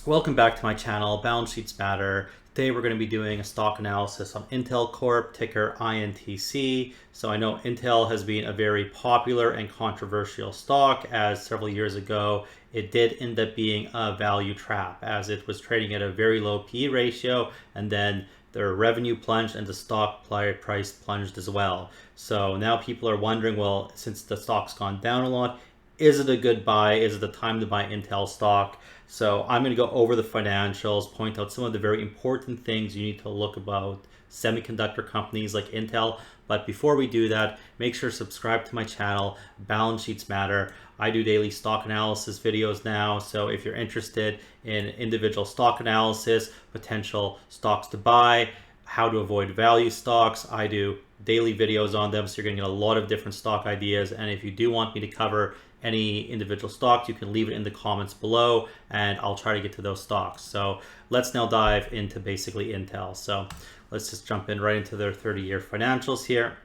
Welcome back to my channel, Balance Sheets Matter. Today we're going to be doing a stock analysis on Intel Corp, ticker INTC. So I know Intel has been a very popular and controversial stock, as several years ago it did end up being a value trap as it was trading at a very low PE ratio, and then their revenue plunged and the stock price plunged as well. So now people are wondering, well, since the stock's gone down a lot, is it a good buy? Is it the time to buy Intel stock? So I'm going to go over the financials, point out some of the very important things you need to look about semiconductor companies like Intel. But before we do that, make sure to subscribe to my channel, Balance Sheets Matter. I do daily stock analysis videos now, so if you're interested in individual stock analysis, potential stocks to buy, how to avoid value stocks, I do daily videos on them, so you're going to get a lot of different stock ideas. And if you do want me to cover any individual stocks, you can leave it in the comments below and I'll try to get to those stocks. So let's now dive into basically Intel. So let's just jump in right into their 30-year financials here.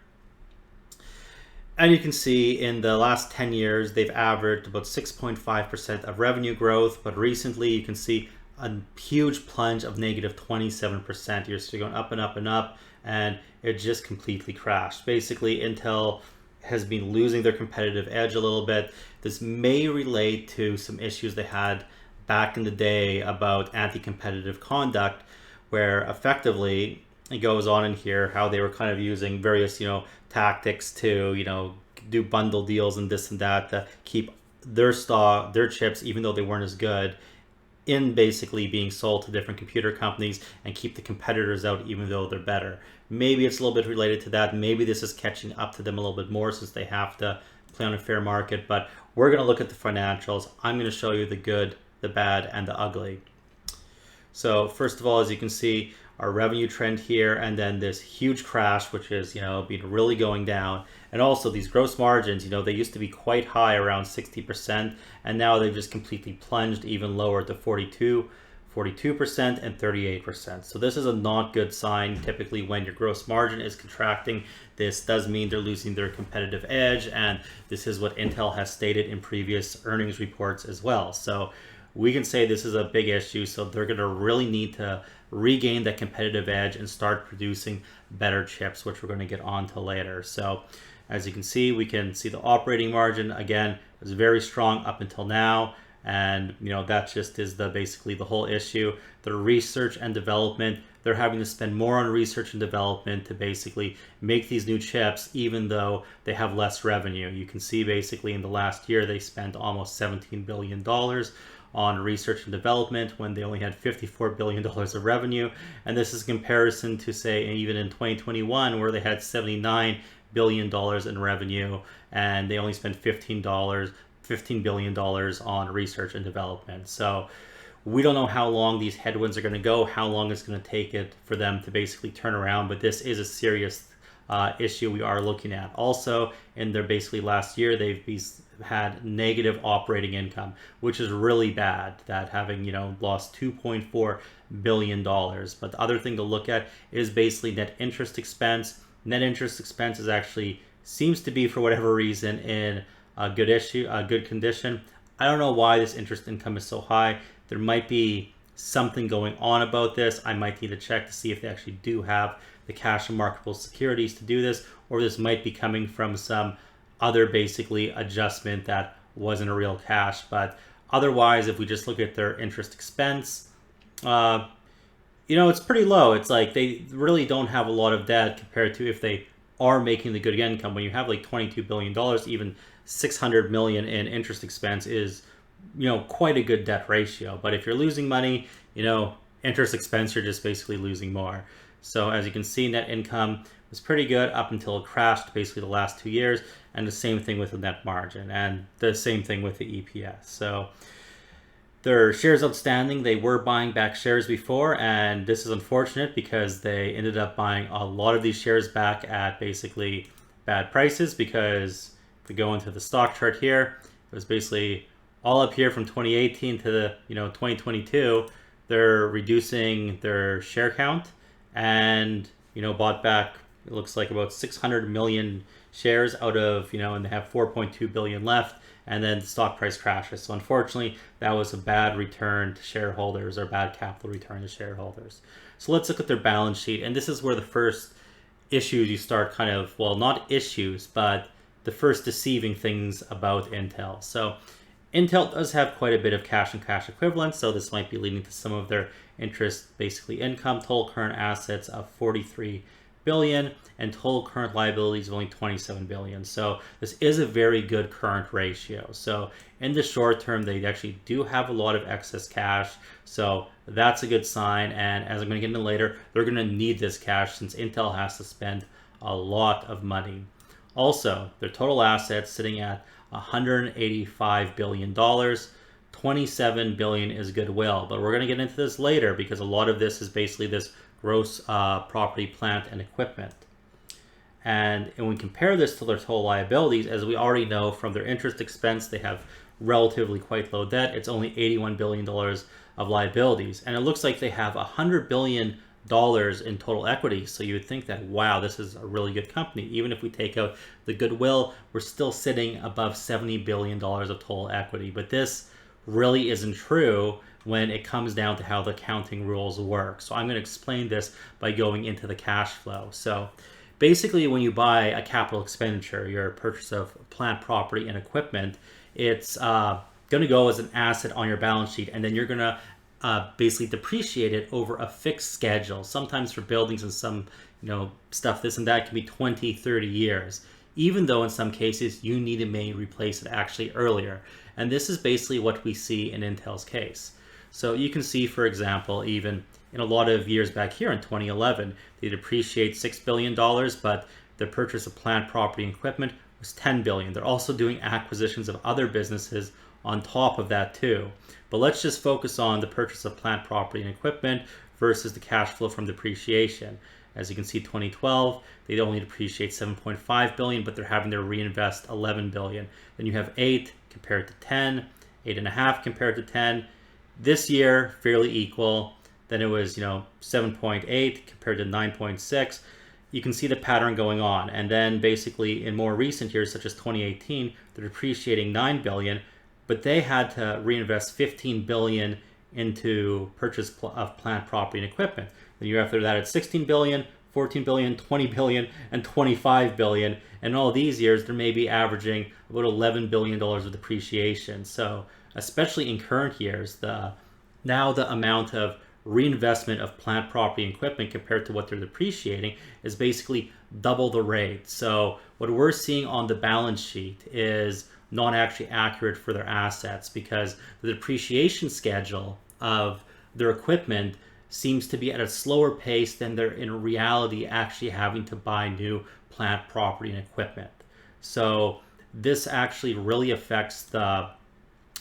And you can see in the last 10 years, they've averaged about 6.5% of revenue growth. But recently you can see a huge plunge of negative 27%. You're still going up and up and up, and it just completely crashed. Basically, Intel has been losing their competitive edge a little bit. This may relate to some issues they had back in the day about anti-competitive conduct, where effectively it goes on in here how they were kind of using various, tactics to, do bundle deals and this and that to keep their stock, their chips, even though they weren't as good, in basically being sold to different computer companies and keep the competitors out even though they're better. Maybe it's a little bit related to that. Maybe this is catching up to them a little bit more since they have to play on a fair market. But we're going to look at the financials. I'm going to show you the good, the bad, and the ugly. So first of all, as you can see, our revenue trend here, and then this huge crash, which is, been really going down. And also these gross margins, they used to be quite high, around 60%, and now they've just completely plunged even lower to 42% and 38%. So this is a not good sign. Typically when your gross margin is contracting, this does mean they're losing their competitive edge, and this is what Intel has stated in previous earnings reports as well. So we can say this is a big issue, so they're going to really need to regain that competitive edge and start producing better chips, which we're going to get on to later. So as you can see, we can see the operating margin again is very strong up until now, and that just is basically the whole issue. The research and development, they're having to spend more on research and development to basically make these new chips, even though they have less revenue. You can see basically in the last year they spent almost $17 billion on research and development when they only had $54 billion of revenue. And this is in comparison to, say, even in 2021, where they had $79 billion in revenue and they only spent $15 billion on research and development. So we don't know how long these headwinds are going to go, how long it's going to take it for them to basically turn around, but this is a serious issue we are looking at. Also, in their basically last year, they've had negative operating income, which is really bad, that having lost $2.4 billion. But the other thing to look at is basically net interest expense. Net interest expense is actually seems to be, for whatever reason, in a good condition. I don't know why this interest income is so high. There might be something going on about this. I might need to check to see if they actually do have the cash and marketable securities to do this, or this might be coming from some other basically adjustment that wasn't a real cash. But otherwise, if we just look at their interest expense, it's pretty low. It's like they really don't have a lot of debt compared to if they are making the good income. When you have like $22 billion, even $600 million in interest expense is, quite a good debt ratio. But if you're losing money, interest expense, you're just basically losing more. So as you can see, net income was pretty good up until it crashed basically the last 2 years, and the same thing with the net margin, and the same thing with the EPS. So their shares outstanding, they were buying back shares before, and this is unfortunate because they ended up buying a lot of these shares back at basically bad prices, because if we go into the stock chart here, it was basically all up here from 2018 to the 2022. They're reducing their share count and bought back, it looks like, about 600 million shares out of, and they have 4.2 billion left, and then the stock price crashes. So unfortunately, that was a bad return to shareholders, or bad capital return to shareholders. So let's look at their balance sheet, and this is where the first issues you start kind of, well, not issues, but the first deceiving things about Intel. So Intel does have quite a bit of cash and cash equivalents, so this might be leading to some of their interest, basically income. Total current assets of 43 billion and total current liabilities of only 27 billion. So this is a very good current ratio. So in the short term, they actually do have a lot of excess cash. So that's a good sign. And as I'm going to get into later, they're going to need this cash since Intel has to spend a lot of money. Also, their total assets sitting at $185 billion. 27 billion is goodwill, but we're going to get into this later because a lot of this is basically this gross property, plant, and equipment. And when we compare this to their total liabilities, as we already know from their interest expense, they have relatively quite low debt. It's only $81 billion of liabilities. And it looks like they have $100 billion in total equity. So you would think that, wow, this is a really good company. Even if we take out the goodwill, we're still sitting above $70 billion of total equity. But this really isn't true when it comes down to how the accounting rules work. So I'm going to explain this by going into the cash flow. So basically, when you buy a capital expenditure, your purchase of plant, property, and equipment, it's going to go as an asset on your balance sheet, and then you're going to basically depreciate it over a fixed schedule. Sometimes for buildings and some stuff, this and that can be 20, 30 years, even though in some cases you need to maybe replace it actually earlier. And this is basically what we see in Intel's case. So you can see, for example, even in a lot of years back here in 2011, they depreciate $6 billion, but the purchase of plant, property, and equipment was $10 billion. They're also doing acquisitions of other businesses on top of that too. But let's just focus on the purchase of plant, property, and equipment versus the cash flow from depreciation. As you can see, 2012, they only depreciate 7.5 billion, but they're having to reinvest 11 billion. Then you have 8 compared to 10, 8.5 compared to 10. This year, fairly equal. Then it was, 7.8 compared to 9.6. You can see the pattern going on. And then basically in more recent years, such as 2018, they're depreciating 9 billion, but they had to reinvest 15 billion into purchase of plant, property, and equipment. The year after that, it's 16 billion, 14 billion, 20 billion, and 25 billion. And all these years, they're maybe averaging about $11 billion of depreciation. So especially in current years, now the amount of reinvestment of plant, property, and equipment compared to what they're depreciating is basically double the rate. So what we're seeing on the balance sheet is not actually accurate for their assets, because the depreciation schedule of their equipment seems to be at a slower pace than they're in reality actually having to buy new plant, property, and equipment. So this actually really affects the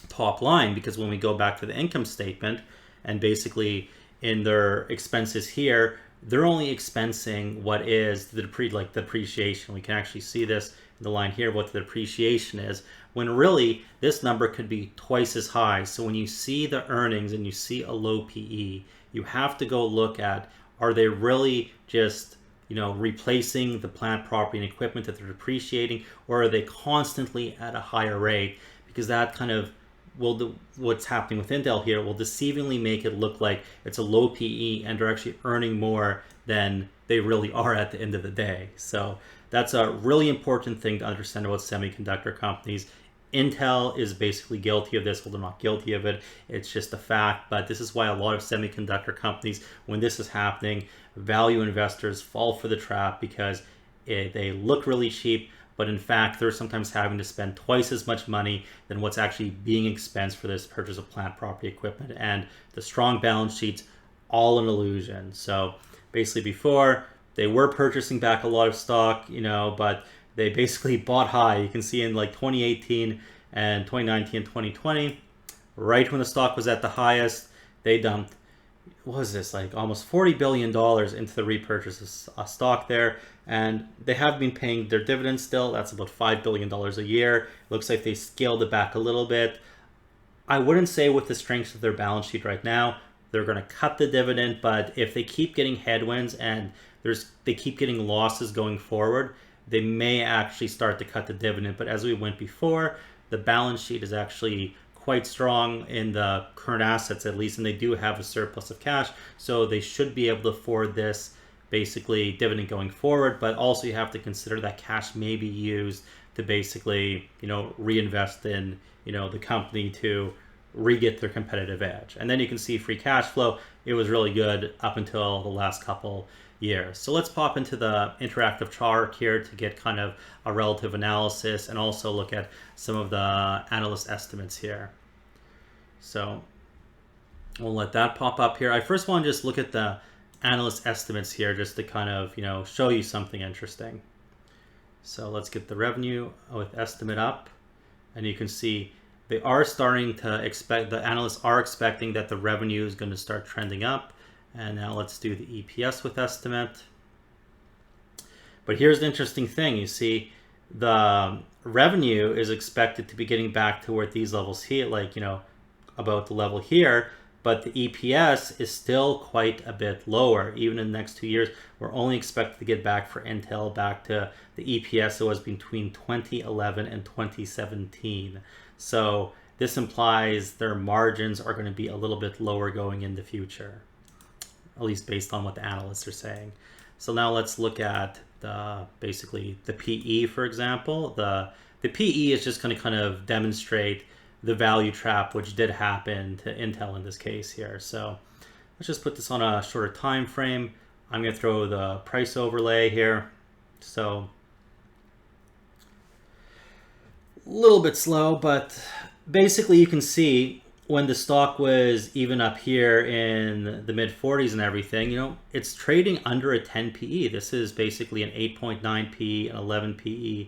top line, because when we go back to the income statement and basically in their expenses here, they're only expensing what is the depreciation. We can actually see this in the line here, what the depreciation is, when really this number could be twice as high. So when you see the earnings and you see a low PE, you have to go look at, are they really just replacing the plant, property, and equipment that they're depreciating, or are they constantly at a higher rate? Because that kind of what's happening with Intel here will deceivingly make it look like it's a low PE and they're actually earning more than they really are at the end of the day. So that's a really important thing to understand about semiconductor companies. Intel is basically guilty of this. Well, they're not guilty of it. It's just a fact. But this is why a lot of semiconductor companies, when this is happening, value investors fall for the trap, because they look really cheap, but in fact, they're sometimes having to spend twice as much money than what's actually being expensed for this purchase of plant, property, equipment. And the strong balance sheets, all an illusion. So basically before, they were purchasing back a lot of stock, but they basically bought high. You can see in like 2018 and 2019 and 2020, right when the stock was at the highest, they dumped, what was this, like almost $40 billion into the repurchase of stock there. And they have been paying their dividends still. That's about $5 billion a year. Looks like they scaled it back a little bit. I wouldn't say with the strength of their balance sheet right now, they're going to cut the dividend, but if they keep getting headwinds and they keep getting losses going forward, they may actually start to cut the dividend. But as we went before, the balance sheet is actually quite strong in the current assets at least, and they do have a surplus of cash, so they should be able to afford this basically dividend going forward. But also you have to consider that cash may be used to basically, reinvest in, the company to re-get their competitive edge. And then you can see free cash flow, it was really good up until the last couple years. So let's pop into the interactive chart here to get kind of a relative analysis and also look at some of the analyst estimates here. So we'll let that pop up here. I first want to just look at the analyst estimates here just to kind of, show you something interesting. So let's get the revenue with estimate up, and you can see they are starting to expect, the analysts are expecting that the revenue is going to start trending up. And now let's do the EPS with estimate. But here's the interesting thing. You see the revenue is expected to be getting back to where these levels here, like, about the level here, but the EPS is still quite a bit lower. Even in the next 2 years, we're only expected to get back for Intel back to the EPS that was between 2011 and 2017. So this implies their margins are going to be a little bit lower going in the future, at least based on what the analysts are saying. So now let's look at basically the PE, for example. The PE is just going to kind of demonstrate the value trap, which did happen to Intel in this case here. So let's just put this on a shorter time frame. I'm going to throw the price overlay here. So a little bit slow, but basically you can see when the stock was even up here in the mid 40s and everything, it's trading under a 10 PE. This is basically an 8.9 PE, an 11 PE,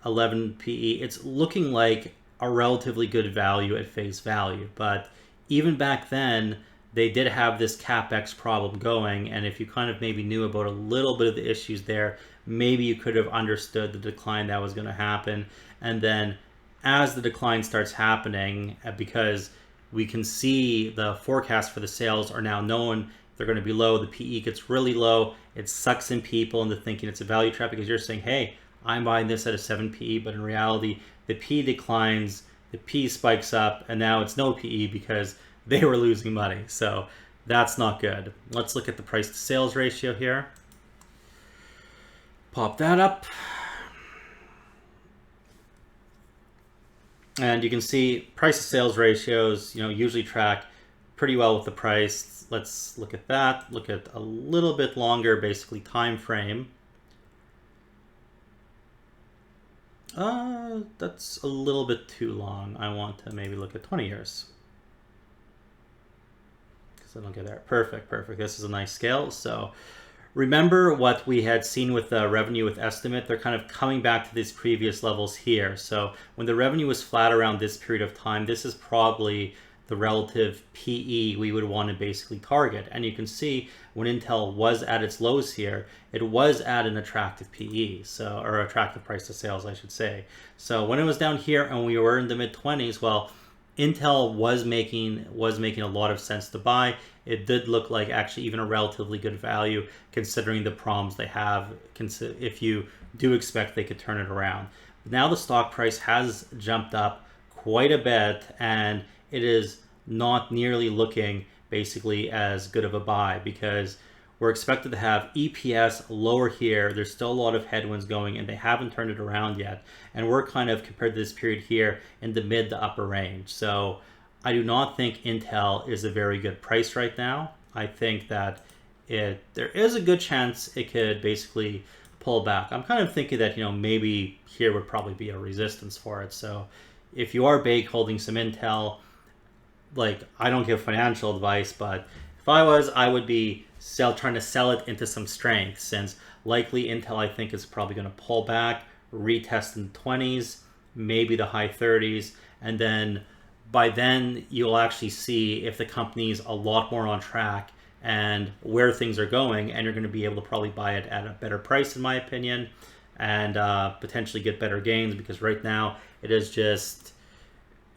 11 PE. It's looking like a relatively good value at face value. But even back then, they did have this CapEx problem going. And if you kind of maybe knew about a little bit of the issues there, maybe you could have understood the decline that was going to happen. And then as the decline starts happening, because we can see the forecast for the sales are now known, they're going to be low, the PE gets really low, it sucks in people into thinking it's a value trap because you're saying, hey, I'm buying this at a 7 PE, but in reality, the PE declines, the PE spikes up, and now it's no PE because they were losing money. So that's not good. Let's look at the price to sales ratio here. Pop that up. And you can see price to sales ratios, usually track pretty well with the price. Let's look at that. Look at a little bit longer, basically time frame. That's a little bit too long. I want to maybe look at 20 years. Because I don't get there. Perfect. This is a nice scale. So remember what we had seen with the revenue with estimate. They're kind of coming back to these previous levels here. So when the revenue was flat around this period of time, this is probably the relative PE we would want to basically target. And you can see when Intel was at its lows here, it was at an attractive PE, or attractive price to sales, I should say. So when it was down here and we were in the mid 20s, well, Intel was making a lot of sense to buy. It did look like actually even a relatively good value considering the problems they have, if you do expect they could turn it around. Now the stock price has jumped up quite a bit, and it is not nearly looking basically as good of a buy because we're expected to have EPS lower here. There's still a lot of headwinds going and they haven't turned it around yet. And we're kind of, compared to this period here, in the mid to upper range. So I do not think Intel is a very good price right now. I think that there is a good chance it could basically pull back. I'm kind of thinking that, maybe here would probably be a resistance for it. So if you are big holding some Intel, like, I don't give financial advice, but if I was, I would be trying to sell it into some strength, since likely Intel, I think, is probably going to pull back, retest in the 20s, maybe the high 30s, and then by then you'll actually see if the company's a lot more on track and where things are going, and you're going to be able to probably buy it at a better price, in my opinion, and potentially get better gains, because right now it is just,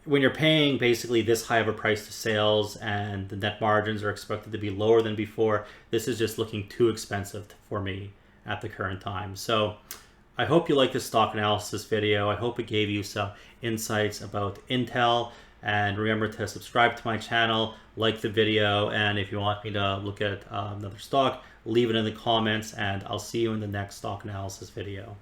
when you're paying basically this high of a price to sales and the net margins are expected to be lower than before, this is just looking too expensive for me at the current time. So I hope you liked this stock analysis video. I hope it gave you some insights about Intel. And remember to subscribe to my channel, like the video, and if you want me to look at another stock, leave it in the comments, and I'll see you in the next stock analysis video.